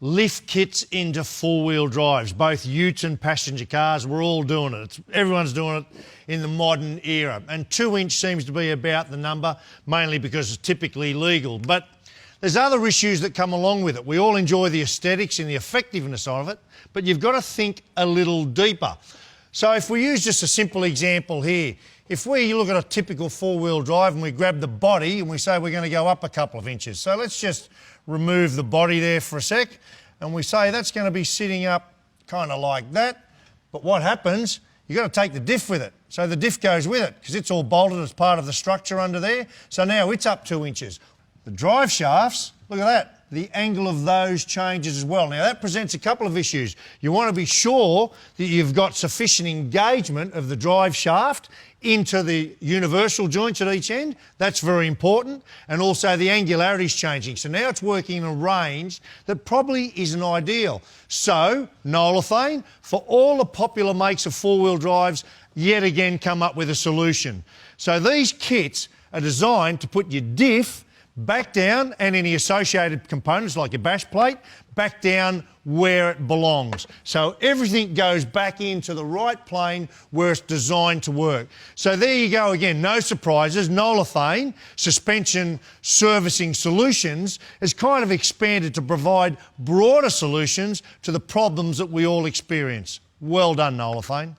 lift kits into four-wheel drives, both utes and passenger cars. We're all doing it. Everyone's doing it in the modern era. And 2-inch seems to be about the number, mainly because it's typically legal. But there's other issues that come along with it. We all enjoy the aesthetics and the effectiveness of it, but you've got to think a little deeper. So if we use just a simple example here, if we look at a typical four-wheel drive and we grab the body and we say we're going to go up a couple of inches. So let's just remove the body there for a sec, and we say that's going to be sitting up kind of like that. But what happens, you've got to take the diff with it. So the diff goes with it because it's all bolted as part of the structure under there. So now it's up 2 inches. The drive shafts, look at that. The angle of those changes as well. Now that presents a couple of issues. You want to be sure that you've got sufficient engagement of the drive shaft into the universal joints at each end. That's very important. And also the angularity is changing. So now it's working in a range that probably isn't ideal. So Nolathane, for all the popular makes of four-wheel drives, yet again come up with a solution. So these kits are designed to put your diff back down and any associated components like your bash plate back down where it belongs. So everything goes back into the right plane where it's designed to work. So there you go again, no surprises. Nolathane Suspension Servicing Solutions has kind of expanded to provide broader solutions to the problems that we all experience. Well done, Nolathane.